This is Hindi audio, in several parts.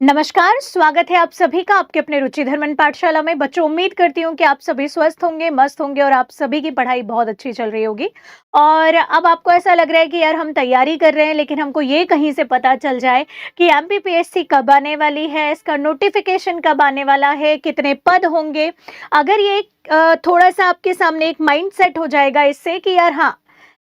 नमस्कार, स्वागत है आप सभी का आपके अपने रुचिधर्मन पाठशाला में। बच्चों, उम्मीद करती हूँ कि आप सभी स्वस्थ होंगे, मस्त होंगे और आप सभी की पढ़ाई बहुत अच्छी चल रही होगी। और अब आपको ऐसा लग रहा है कि यार हम तैयारी कर रहे हैं, लेकिन हमको ये कहीं से पता चल जाए कि एमपीपीएससी कब आने वाली है, इसका नोटिफिकेशन कब आने वाला है, कितने पद होंगे। अगर ये थोड़ा सा आपके सामने एक माइंड सेट हो जाएगा इससे कि यार हाँ,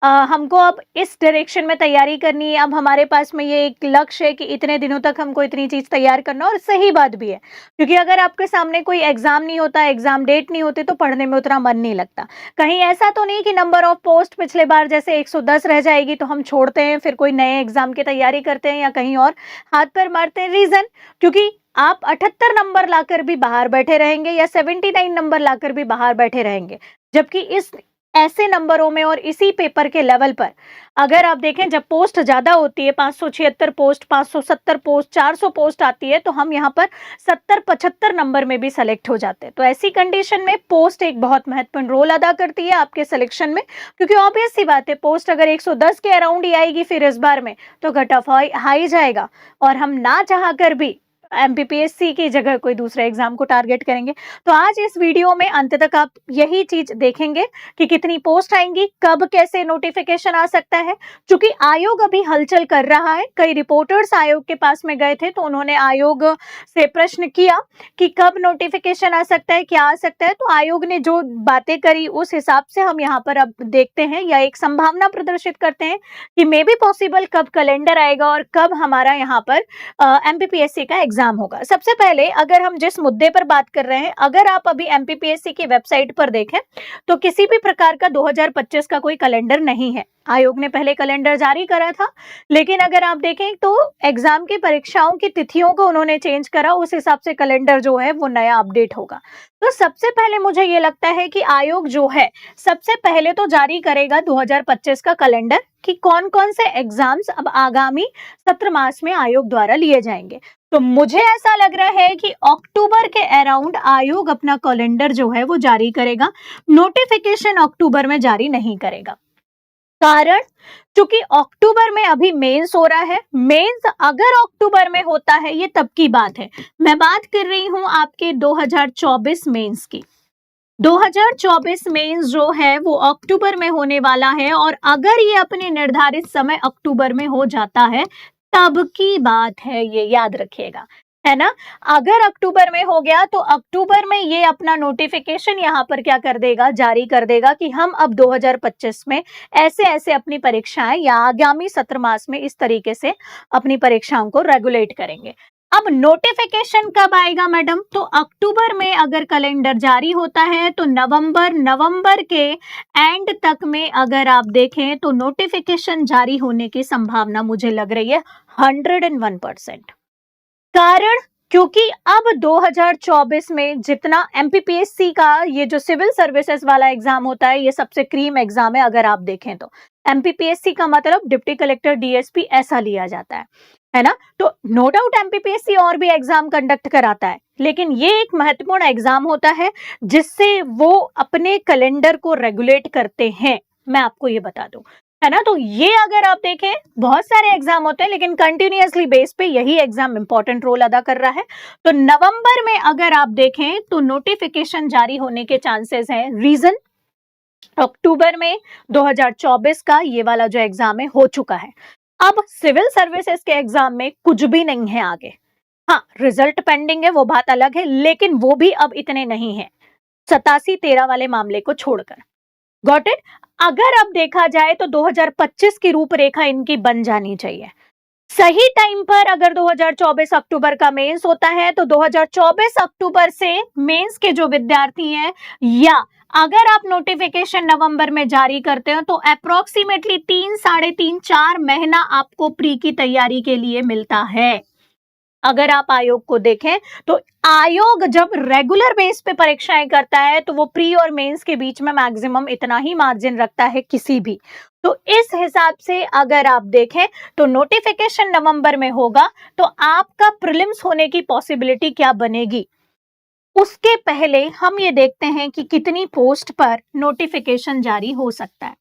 हमको अब इस डायरेक्शन में तैयारी करनी है। अब हमारे पास में ये एक लक्ष्य है कि इतने दिनों तक हमको इतनी चीज तैयार करना, और सही बात भी है, क्योंकि अगर आपके सामने कोई एग्जाम नहीं होता, एग्जाम डेट नहीं होती, तो पढ़ने में उतना मन नहीं लगता। कहीं ऐसा तो नहीं कि नंबर ऑफ पोस्ट पिछले बार जैसे 110 रह जाएगी तो हम छोड़ते हैं, फिर कोई नए एग्जाम की तैयारी करते हैं या कहीं और हाथ पैर मारते हैं। रीजन, क्योंकि आप 78 नंबर लाकर भी बाहर बैठे रहेंगे या 79 नंबर लाकर भी बाहर बैठे रहेंगे, जबकि इस ऐसे नंबरों में और इसी पेपर के लेवल पर अगर आप देखें, जब पोस्ट ज्यादा होती है, 576 पोस्ट, 570 पोस्ट, 400 पोस्ट आती है, तो हम यहाँ पर 70-75 नंबर में भी सेलेक्ट हो जाते हैं। तो ऐसी कंडीशन में पोस्ट एक बहुत महत्वपूर्ण रोल अदा करती है आपके सिलेक्शन में, क्योंकि ऑब्वियस सी बात है, पोस्ट अगर 110 के अराउंड ही आएगी फिर इस बार में, तो कट ऑफ हाई जाएगा और हम ना चाह कर भी एमपीपीएससी की जगह कोई दूसरे एग्जाम को टारगेट करेंगे। तो आज इस वीडियो में अंत तक आप यही चीज देखेंगे कि कितनी पोस्ट आएंगी, कब कैसे नोटिफिकेशन आ सकता है। क्योंकि आयोग अभी हलचल कर रहा है, कई रिपोर्टर्स आयोग के पास में गए थे, तो उन्होंने आयोग से प्रश्न किया कि कब नोटिफिकेशन आ सकता है, क्या आ सकता है। तो आयोग ने जो बातें करी उस हिसाब से हम यहाँ पर अब देखते हैं या एक संभावना प्रदर्शित करते हैं कि मे बी पॉसिबल कब कैलेंडर आएगा और कब हमारा यहाँ पर एमपीपीएससी का एग्जाम होगा। सबसे पहले अगर हम जिस मुद्दे पर बात कर रहे हैं, अगर आप अभी एमपीपीएससी की वेबसाइट पर देखें तो किसी भी प्रकार का 2025 का कोई कैलेंडर नहीं है। आयोग ने पहले कैलेंडर जारी करा था, लेकिन अगर आप देखें तो एग्जाम की परीक्षाओं की तिथियों को उन्होंने चेंज करा, उस हिसाब से कैलेंडर जो है वो नया अपडेट होगा। तो सबसे पहले मुझे ये लगता है कि आयोग जो है सबसे पहले तो जारी करेगा 2025 का कैलेंडर कि कौन कौन से एग्जाम्स अब आगामी सत्र मास में आयोग द्वारा लिए जाएंगे। तो मुझे ऐसा लग रहा है कि अक्टूबर के अराउंड आयोग अपना कैलेंडर जो है वो जारी करेगा, नोटिफिकेशन अक्टूबर में जारी नहीं करेगा। कारण, क्योंकि अक्टूबर में अभी मेंस हो रहा है। मेंस अगर अक्टूबर में होता है ये तब की बात है, मैं बात कर रही हूं आपके 2024 मेंस की। 2024 मेंस जो है वो अक्टूबर में होने वाला है, और अगर ये अपने निर्धारित समय अक्टूबर में हो जाता है तब की बात है, ये याद रखिएगा, है ना। अगर अक्टूबर में हो गया तो अक्टूबर में ये अपना नोटिफिकेशन यहाँ पर क्या कर देगा, जारी कर देगा कि हम अब 2025 में ऐसे ऐसे अपनी परीक्षाएं या आगामी सत्र मास में इस तरीके से अपनी परीक्षाओं को रेगुलेट करेंगे। अब नोटिफिकेशन कब आएगा मैडम, तो अक्टूबर में अगर कैलेंडर जारी होता है तो नवंबर के एंड तक में अगर आप देखें तो नोटिफिकेशन जारी होने की संभावना मुझे लग रही है 101%। कारण, क्योंकि अब 2024 में जितना एमपीपीएससी का ये जो सिविल सर्विसेज वाला एग्जाम होता है, ये सबसे क्रीम एग्जाम है। अगर आप देखें तो एमपीपीएससी का मतलब डिप्टी कलेक्टर, डीएसपी ऐसा लिया जाता है ना। तो नो डाउट एमपीपीएससी और भी एग्जाम कंडक्ट कराता है, लेकिन ये एक महत्वपूर्ण एग्जाम होता है जिससे वो अपने कैलेंडर को रेगुलेट करते हैं, मैं आपको ये बता दूं, है ना। तो ये अगर आप देखें, बहुत सारे एग्जाम होते हैं लेकिन कंटिन्यूअसली बेस पे यही एग्जाम इंपॉर्टेंट रोल अदा कर रहा है। तो नवंबर में अगर आप देखें तो नोटिफिकेशन जारी होने के चांसेस हैं। रीजन, अक्टूबर में 2024 का ये वाला जो एग्जाम है हो चुका है। अब सिविल सर्विसेज के एग्जाम में कुछ भी नहीं है आगे। हाँ, रिजल्ट पेंडिंग है, वो बात अलग है, लेकिन वो भी अब इतने नहीं है 87-13 वाले मामले को छोड़कर। Got it. अगर अब देखा जाए तो 2025 की रूपरेखा इनकी बन जानी चाहिए। सही टाइम पर अगर 2024 अक्टूबर का मेंस होता है तो 2024 अक्टूबर से मेंस के जो विद्यार्थी हैं, या अगर आप नोटिफिकेशन नवंबर में जारी करते हो तो अप्रोक्सीमेटली 3, 3.5, 4 महीना आपको प्री की तैयारी के लिए मिलता है। अगर आप आयोग को देखें तो आयोग जब रेगुलर बेस पे परीक्षाएं करता है तो वो प्री और मेंस के बीच में मैक्सिमम इतना ही मार्जिन रखता है किसी भी। तो इस हिसाब से अगर आप देखें तो नोटिफिकेशन नवंबर में होगा तो आपका प्रीलिम्स होने की पॉसिबिलिटी क्या बनेगी। उसके पहले हम ये देखते हैं कि कितनी पोस्ट पर नोटिफिकेशन जारी हो सकता है।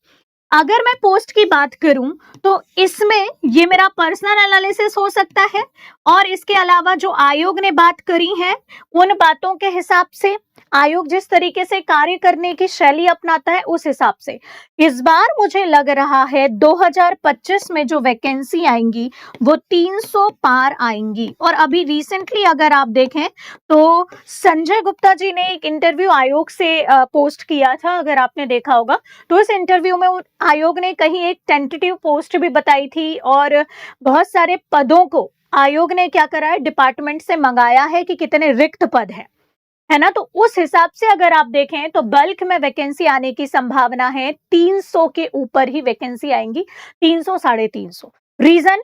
अगर मैं पोस्ट की बात करूं तो इसमें ये मेरा पर्सनल एनालिसिस हो सकता है और इसके अलावा जो आयोग ने बात करी है उन बातों के हिसाब से, आयोग जिस तरीके से कार्य करने की शैली अपनाता है उस हिसाब से इस बार मुझे लग रहा है 2025 में जो वैकेंसी आएंगी वो 300 पार आएंगी। और अभी रिसेंटली अगर आप देखें तो संजय गुप्ता जी ने एक इंटरव्यू आयोग से पोस्ट किया था, अगर आपने देखा होगा तो इस इंटरव्यू में आयोग ने कहीं एक टेंटेटिव पोस्ट भी बताई थी और बहुत सारे पदों को आयोग ने क्या करा है, डिपार्टमेंट से मंगाया है कि कितने रिक्त पद हैं, है ना। तो उस हिसाब से अगर आप देखें तो बल्क में वैकेंसी आने की संभावना है, 300 के ऊपर ही वैकेंसी आएंगी, 300 350। रीजन,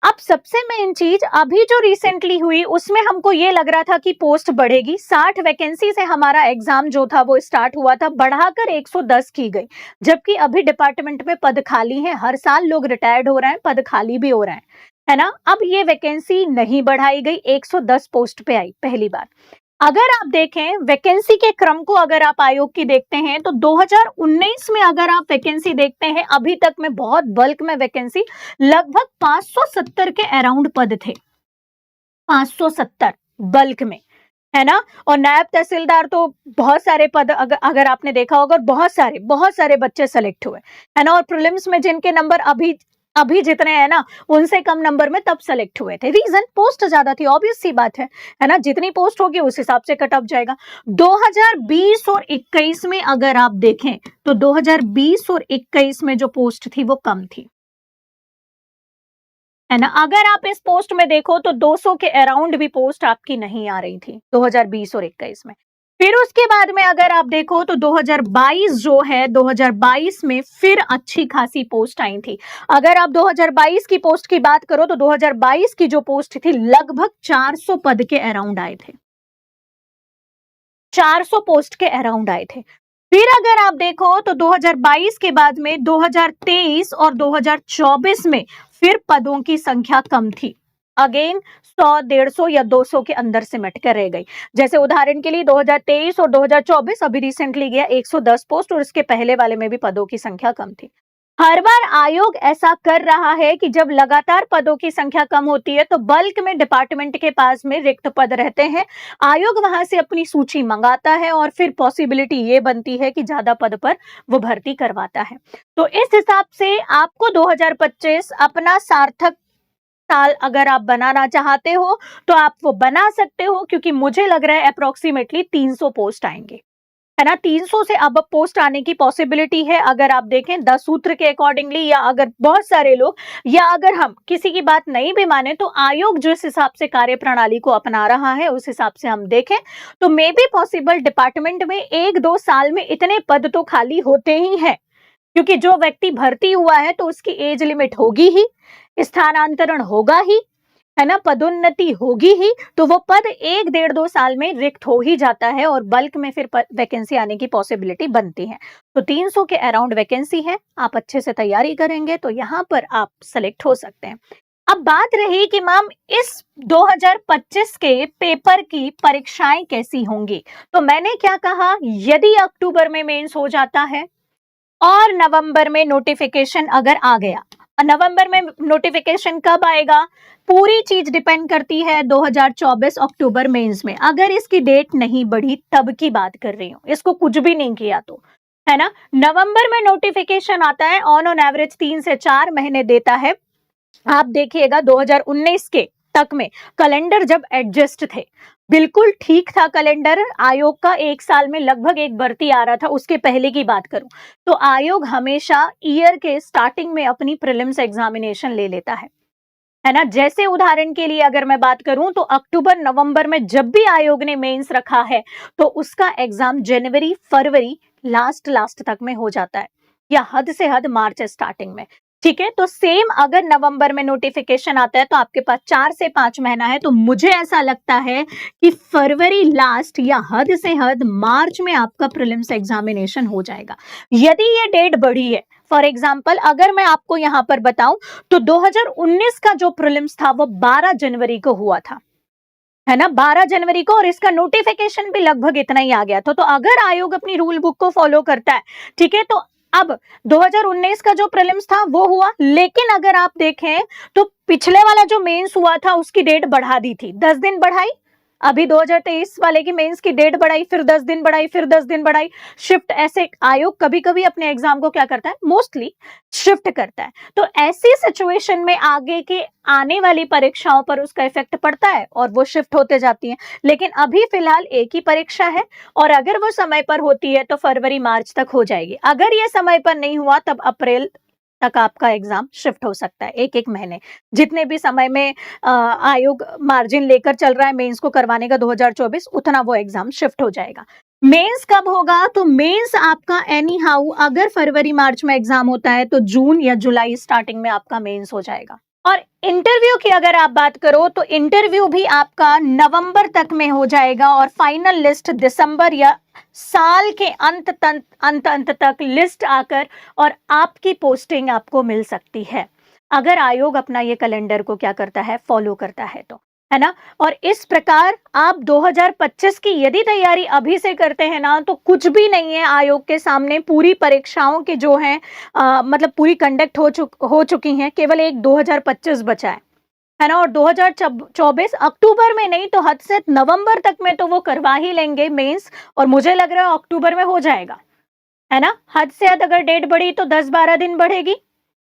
अब सबसे मेन चीज अभी जो रिसेंटली हुई उसमें हमको ये लग रहा था कि पोस्ट बढ़ेगी, 60 वैकेंसी से हमारा एग्जाम जो था वो स्टार्ट हुआ था, बढ़ाकर 110 की गई, जबकि अभी डिपार्टमेंट में पद खाली हैं, हर साल लोग रिटायर्ड हो रहे हैं, पद खाली भी हो रहे हैं, है ना। अब ये वैकेंसी नहीं बढ़ाई गई, 110 पोस्ट पे आई, पहली बात। अगर आप देखें वैकेंसी के क्रम को, अगर आप आयोग की देखते हैं तो 2019 में अगर आप वैकेंसी देखते हैं अभी तक में बहुत बल्क में वैकेंसी, लगभग 570 के अराउंड पद थे, 570 बल्क में, है ना। और नायब तहसीलदार तो बहुत सारे पद अगर आपने देखा होगा, बहुत सारे बच्चे सेलेक्ट हुए, है ना। और प्रीलिम्स में जिनके नंबर अभी अभी जितने हैं ना उनसे कम नंबर में तब सेलेक्ट हुए थे, रीजन पोस्ट ज्यादा थी, ऑब्वियस सी बात है ना। जितनी पोस्ट होगी उस हिसाब से कट ऑफ जाएगा। 2020 और 21 में अगर आप देखें तो 2020 और 21 में जो पोस्ट थी वो कम थी, है ना। अगर आप इस पोस्ट में देखो तो 200 के अराउंड भी पोस्ट आपकी नहीं आ रही थी 2020 और 21 में। फिर उसके बाद में अगर आप देखो तो 2022 जो है, 2022 में फिर अच्छी खासी पोस्ट आई थी। अगर आप 2022 की पोस्ट की बात करो तो 2022 की जो पोस्ट थी लगभग 400 पद के अराउंड आए थे, 400 पोस्ट के अराउंड आए थे। फिर अगर आप देखो तो 2022 के बाद में 2023 और 2024 में फिर पदों की संख्या कम थी, अगेन 100 150 या 200 के अंदर सिमट कर रह गई। जैसे उदाहरण के लिए 2023 और 2024 अभी रिसेंटली गया 110 पोस्ट और इसके पहले वाले में भी पदों की संख्या कम थी। हर बार आयोग ऐसा कर रहा है कि जब लगातार पदों की संख्या कम होती है तो बल्क में डिपार्टमेंट के पास में रिक्त पद रहते हैं, आयोग वहां से अपनी सूची मंगाता है और फिर पॉसिबिलिटी ये बनती है कि ज्यादा पद पर वो भर्ती करवाता है। तो इस हिसाब से आपको 2025 अपना सार्थक साल अगर आप बनाना चाहते हो तो आप वो बना सकते हो, क्योंकि मुझे लग रहा है अप्रोक्सीमेटली 300 पोस्ट आएंगे, है ना। 300 से अब पोस्ट आने की पॉसिबिलिटी है अगर आप देखें 10 सूत्र के अकॉर्डिंगली, या अगर बहुत सारे लोग, या अगर हम किसी की बात नहीं भी माने तो आयोग जिस हिसाब से कार्य प्रणाली को अपना रहा है उस हिसाब से हम देखें तो मे बी पॉसिबल डिपार्टमेंट में 1-2 साल में इतने पद तो खाली होते ही हैं, क्योंकि जो व्यक्ति भर्ती हुआ है तो उसकी एज लिमिट होगी ही, स्थानांतरण होगा ही, है ना, पदोन्नति होगी ही, तो वो पद 1-1.5-2 साल में रिक्त हो ही जाता है और बल्क में फिर वैकेंसी आने की पॉसिबिलिटी बनती है। तो 300 के अराउंड वैकेंसी है, आप अच्छे से तैयारी करेंगे तो यहाँ पर आप सेलेक्ट हो सकते हैं। अब बात रही कि मैम इस 2025 के पेपर की परीक्षाएं कैसी होंगी, तो मैंने क्या कहा, यदि अक्टूबर में मेंस हो जाता है और नवंबर में नोटिफिकेशन अगर आ गया, नवंबर में नोटिफिकेशन कब आएगा, पूरी चीज डिपेंड करती है 2024 अक्टूबर मेंस में। अगर इसकी डेट नहीं बढ़ी तब की बात कर रही हूँ, इसको कुछ भी नहीं किया तो, है ना। नवंबर में नोटिफिकेशन आता है, ऑन एवरेज 3 से 4 महीने देता है। आप देखिएगा 2019 के तक में कैलेंडर जब एडजस्ट थे, बिल्कुल ठीक था कैलेंडर आयोग का, एक साल में लगभग एक भर्ती आ रहा था। उसके पहले की बात करूं तो आयोग हमेशा ईयर के स्टार्टिंग में अपनी प्रीलिम्स एग्जामिनेशन ले लेता है ना। जैसे उदाहरण के लिए अगर मैं बात करूं तो अक्टूबर नवंबर में जब भी आयोग ने मेंस रखा है तो उसका एग्जाम जनवरी फरवरी लास्ट तक में हो जाता है, या हद से हद मार्च स्टार्टिंग में, ठीक है। तो सेम अगर नवंबर में नोटिफिकेशन आता है तो आपके पास 4 से 5 महीना है, तो मुझे ऐसा लगता है कि फरवरी लास्ट या हद से हद मार्च में आपका प्रीलिम्स एग्जामिनेशन हो जाएगा। यदि ये डेट बढ़ी है, फॉर एग्जाम्पल अगर मैं आपको यहाँ पर बताऊं तो 2019 का जो प्रीलिम्स था वो 12 जनवरी को हुआ था, है ना, 12 जनवरी को, और इसका नोटिफिकेशन भी लगभग इतना ही आ गया था। तो अगर आयोग अपनी रूल बुक को फॉलो करता है, ठीक है, तो अब 2019 का जो प्रीलिम्स था वो हुआ, लेकिन अगर आप देखें तो पिछले वाला जो मेंस हुआ था उसकी डेट बढ़ा दी थी, 10 दिन बढ़ाई। अभी 2023 वाले की मेंस की डेट बढ़ाई, फिर 10 दिन बढ़ाई, फिर 10 दिन बढ़ाई, शिफ्ट। ऐसे आयोग कभी कभी अपने एग्जाम को क्या करता है, मोस्टली शिफ्ट करता है। तो ऐसी सिचुएशन में आगे के आने वाली परीक्षाओं पर उसका इफेक्ट पड़ता है और वो शिफ्ट होते जाती हैं। लेकिन अभी फिलहाल एक ही परीक्षा है, और अगर वो समय पर होती है तो फरवरी मार्च तक हो जाएगी। अगर ये समय पर नहीं हुआ तब अप्रैल तक आपका एग्जाम शिफ्ट हो सकता है, एक एक महीने। जितने भी समय में आयोग मार्जिन लेकर चल रहा है मेंस को करवाने का 2024, उतना वो एग्जाम शिफ्ट हो जाएगा। मेंस कब होगा, तो मेंस आपका एनी हाउ अगर फरवरी मार्च में एग्जाम होता है तो जून या जुलाई स्टार्टिंग में आपका मेंस हो जाएगा। और इंटरव्यू की अगर आप बात करो तो इंटरव्यू भी आपका नवंबर तक में हो जाएगा, और फाइनल लिस्ट दिसंबर या साल के अंत तक लिस्ट आकर और आपकी पोस्टिंग आपको मिल सकती है, अगर आयोग अपना ये कैलेंडर को क्या करता है, फॉलो करता है तो, है ना। और इस प्रकार आप 2025 की यदि तैयारी अभी से करते हैं ना, तो कुछ भी नहीं है आयोग के सामने। पूरी परीक्षाओं के जो हैं मतलब पूरी कंडक्ट हो चुकी हैं, केवल एक 2025 बचा है ना। और 2024 अक्टूबर में नहीं तो हद से नवंबर तक में तो वो करवा ही लेंगे मेंस, और मुझे लग रहा है अक्टूबर में हो जाएगा, है ना। हद से हद अगर डेट बढ़ी तो 10-12 दिन बढ़ेगी,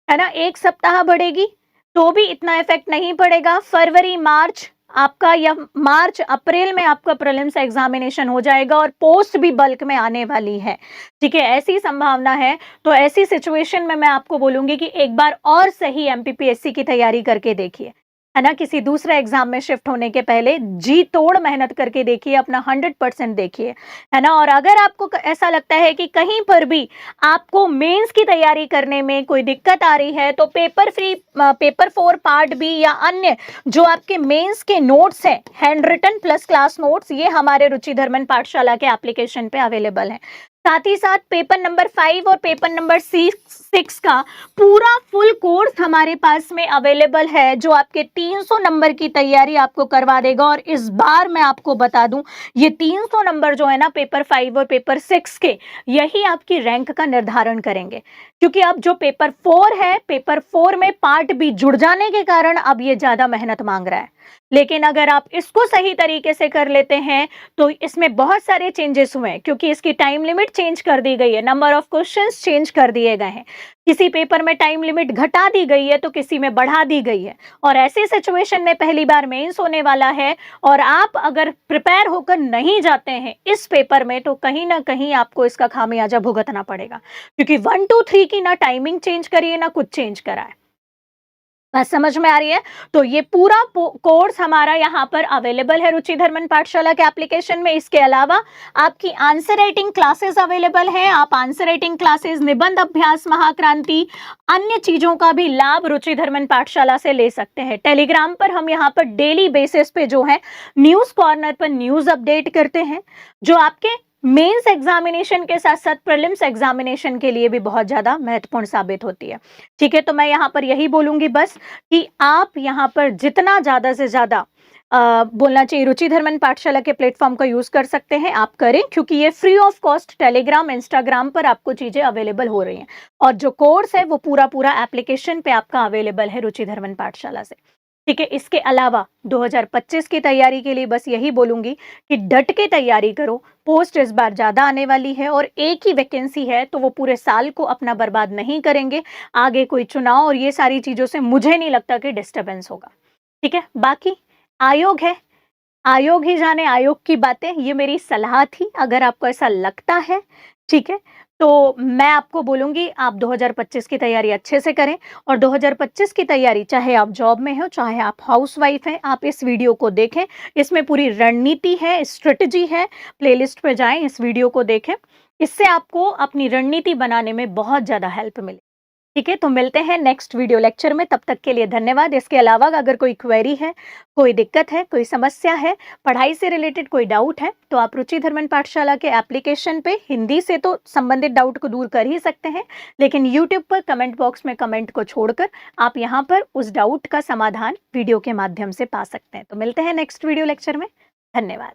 है ना, एक सप्ताह बढ़ेगी, तो भी इतना इफेक्ट नहीं पड़ेगा। फरवरी मार्च आपका या मार्च अप्रैल में आपका प्रीलिम्स एग्जामिनेशन हो जाएगा, और पोस्ट भी बल्क में आने वाली है, ठीक है, ऐसी संभावना है। तो ऐसी सिचुएशन में मैं आपको बोलूंगी कि एक बार और सही एमपीपीएससी की तैयारी करके देखिए, है ना। किसी दूसरे एग्जाम में शिफ्ट होने के पहले जी तोड़ मेहनत करके देखिए, अपना 100% देखिए, है ना। और अगर आपको ऐसा लगता है कि कहीं पर भी आपको मेंस की तैयारी करने में कोई दिक्कत आ रही है, तो पेपर 4 पार्ट बी या अन्य जो आपके मेंस के नोट्स हैं, hand written plus class notes, ये हमारे रुचिधर्मन पाठशाला के एप्लीकेशन पे अवेलेबल हैं। साथ ही साथ पेपर नंबर 5 और पेपर नंबर 6 का पूरा फुल कोर्स हमारे पास में अवेलेबल है, जो आपके 300 नंबर की तैयारी आपको करवा देगा। और इस बार मैं आपको बता दूं, ये 300 नंबर जो है ना पेपर 5 और पेपर 6 के, यही आपकी रैंक का निर्धारण करेंगे। क्योंकि अब जो पेपर 4 है, पेपर 4 में पार्ट बी जुड़ जाने के कारण अब ये ज्यादा मेहनत मांग रहा है। लेकिन अगर आप इसको सही तरीके से कर लेते हैं तो इसमें बहुत सारे चेंजेस हुए हैं, क्योंकि इसकी टाइम लिमिट चेंज कर दी गई है, नंबर ऑफ क्वेश्चंस चेंज कर दिए गए हैं, किसी पेपर में टाइम लिमिट घटा दी गई है तो किसी में बढ़ा दी गई है। और ऐसी सिचुएशन में पहली बार मेंस होने वाला है, और आप अगर प्रिपेयर होकर नहीं जाते हैं इस पेपर में, तो कहीं ना कहीं आपको इसका खामियाजा भुगतना पड़ेगा। क्योंकि 1 2 3 की ना टाइमिंग चेंज करिए ना कुछ चेंज करा है। बात समझ में आ रही है। तो ये पूरा कोर्स हमारा यहाँ पर अवेलेबल है रुचिधर्मन पाठशाला के एप्लीकेशन में। इसके अलावा आपकी आंसर राइटिंग क्लासेस अवेलेबल हैं। आप आंसर राइटिंग क्लासेस, निबंध अभ्यास, महाक्रांति, अन्य चीजों का भी लाभ रुचिधर्मन पाठशाला से ले सकते हैं। टेलीग्राम पर हम यहाँ पर डेली बेसिस पे जो है न्यूज कॉर्नर पर न्यूज अपडेट करते हैं, जो आपके मेंस एग्जामिनेशन के साथ साथ प्रीलिम्स एग्जामिनेशन के लिए भी बहुत ज्यादा महत्वपूर्ण साबित होती है। ठीक है, तो मैं यहाँ पर यही बोलूंगी बस कि आप यहाँ पर जितना ज्यादा से ज्यादा बोलना चाहिए रुचिधर्मन पाठशाला के प्लेटफॉर्म का यूज कर सकते हैं आप करें, क्योंकि ये free of cost Telegram, Instagram पर आपको चीजें अवेलेबल हो रही हैं। और जो कोर्स है वो पूरा पूरा एप्लीकेशन पे आपका अवेलेबल है रुचिधर्मन पाठशाला से। ठीक है, इसके अलावा 2025 की तैयारी के लिए बस यही बोलूंगी कि डट के तैयारी करो। पोस्ट इस बार ज्यादा आने वाली है और एक ही वैकेंसी है, तो वो पूरे साल को अपना बर्बाद नहीं करेंगे। आगे कोई चुनाव और ये सारी चीजों से मुझे नहीं लगता कि डिस्टरबेंस होगा। ठीक है, बाकी आयोग है, आयोग ही जाने आयोग की बातें, ये मेरी सलाह थी। अगर आपको ऐसा लगता है, ठीक है, तो मैं आपको बोलूंगी आप 2025 की तैयारी अच्छे से करें। और 2025 की तैयारी, चाहे आप जॉब में हो, चाहे आप हाउसवाइफ हैं, आप इस वीडियो को देखें। इसमें पूरी रणनीति है, स्ट्रेटजी है। प्लेलिस्ट पे जाएं, इस वीडियो को देखें। इससे आपको अपनी रणनीति बनाने में बहुत ज्यादा हेल्प मिले। ठीक है, तो मिलते हैं नेक्स्ट वीडियो लेक्चर में। तब तक के लिए धन्यवाद। इसके अलावा अगर कोई क्वेरी है, कोई दिक्कत है, कोई समस्या है, पढ़ाई से रिलेटेड कोई डाउट है, तो आप रुचिधर्मन पाठशाला के एप्लीकेशन पे हिंदी से तो संबंधित डाउट को दूर कर ही सकते हैं, लेकिन यूट्यूब पर कमेंट बॉक्स में कमेंट को छोड़कर आप यहाँ पर उस डाउट का समाधान वीडियो के माध्यम से पा सकते हैं। तो मिलते हैं नेक्स्ट वीडियो लेक्चर में। धन्यवाद।